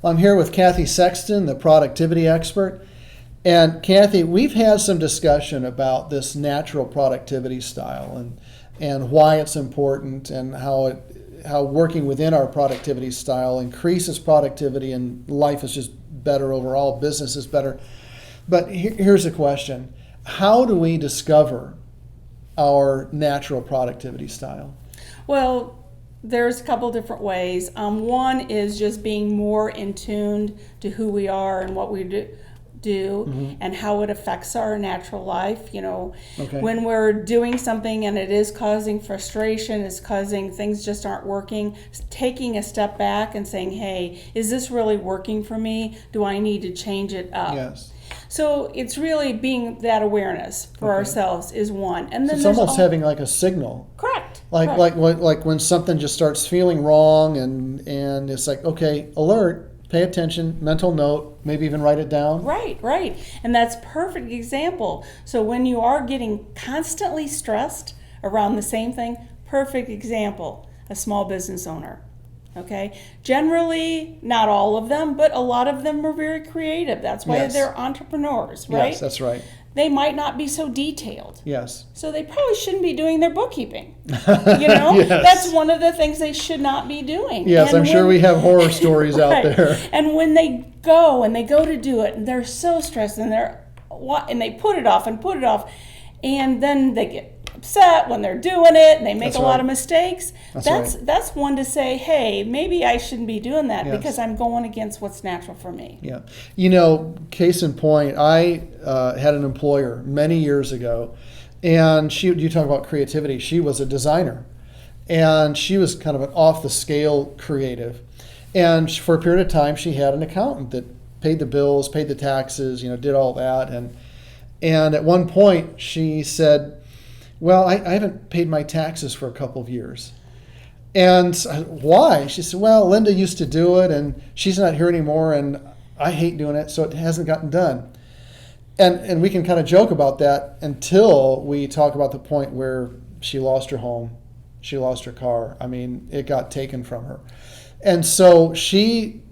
I'm here with Cathy Sexton, the productivity expert. And Cathy, we've had some discussion about this natural productivity style and why it's important and how working within our productivity style increases productivity and life is just better overall, business is better. But here's a question. How do we discover our natural productivity style? Well, there's a couple different ways. One is just being more in tune to who we are and what we do and how it affects our natural life. When we're doing something and it is causing frustration, it's causing things just aren't working, taking a step back and saying, hey, is this really working for me? Do I need to change it up? Yes. So it's really being that awareness for ourselves is one. And then it's almost having like a signal. Correct. Like when something just starts feeling wrong and it's like, okay, alert, pay attention, mental note, maybe even write it down. Right. And that's a perfect example. So when you are getting constantly stressed around the same thing, perfect example, a small business owner. Okay. Generally, not all of them, but a lot of them are very creative. That's why they're entrepreneurs, right? Yes, that's right. They might not be so detailed. Yes. So they probably shouldn't be doing their bookkeeping. Yes. That's one of the things they should not be doing. Yes, I'm sure we have horror stories out there. And when they go to do it, and they're so stressed, and they put it off, and then they get upset when they're doing it and they make a lot of mistakes. That's one to say, hey, maybe I shouldn't be doing that because I'm going against what's natural for me. Yeah. Case in point, I had an employer many years ago, and you talk about creativity. She was a designer, and she was kind of an off-the-scale creative. And for a period of time, she had an accountant that paid the bills, paid the taxes, did all that. And at one point, she said, well, I haven't paid my taxes for a couple of years. And why? She said, well, Linda used to do it, and she's not here anymore, and I hate doing it, so it hasn't gotten done. And we can kind of joke about that until we talk about the point where she lost her home, she lost her car. I mean, it got taken from her. And so she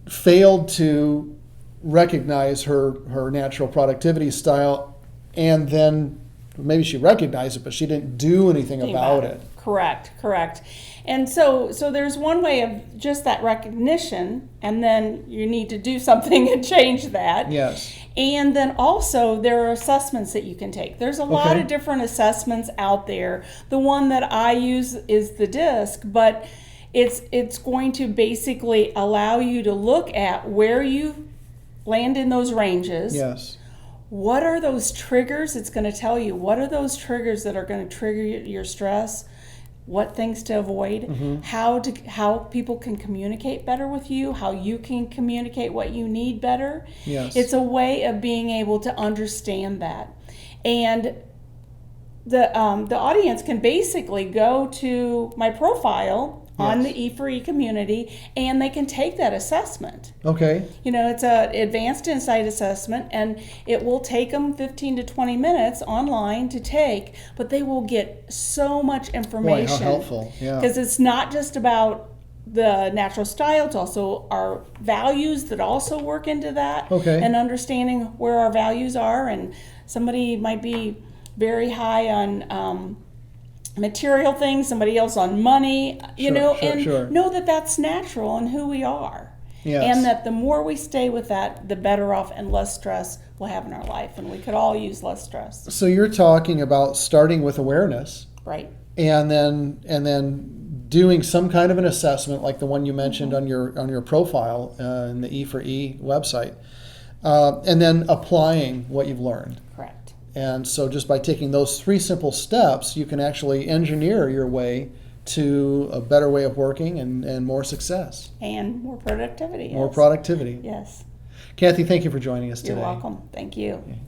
failed to recognize her natural productivity style, and then maybe she recognized it, but she didn't do anything about it. Correct. And so there's one way of just that recognition, and then you need to do something and change that. Yes. And then also there are assessments that you can take. There's a lot of different assessments out there. The one that I use is the DISC, but it's going to basically allow you to look at where you land in those ranges. Yes. What are those triggers? It's going to tell you what are those triggers that are going to trigger your stress, what things to avoid, how people can communicate better with you, how you can communicate what you need better. Yes. It's a way of being able to understand that. And the audience can basically go to my profile on the E4E community, and they can take that assessment. Okay. It's an advanced insight assessment, and it will take them 15 to 20 minutes online to take, but they will get so much information. Boy, how helpful. Yeah. Because it's not just about the natural style, it's also our values that also work into that. Okay. And understanding where our values are, and somebody might be very high on material things, somebody else on money, know that that's natural and who we are. Yes. And that the more we stay with that, the better off and less stress we'll have in our life. And we could all use less stress. So you're talking about starting with awareness. Right. And then doing some kind of an assessment like the one you mentioned on your profile in the E4E website. And then applying what you've learned. Correct. And so just by taking those 3 simple steps, you can actually engineer your way to a better way of working and more success. And more productivity. More productivity. Yes. Cathy, thank you for joining us today. You're welcome. Thank you. Okay.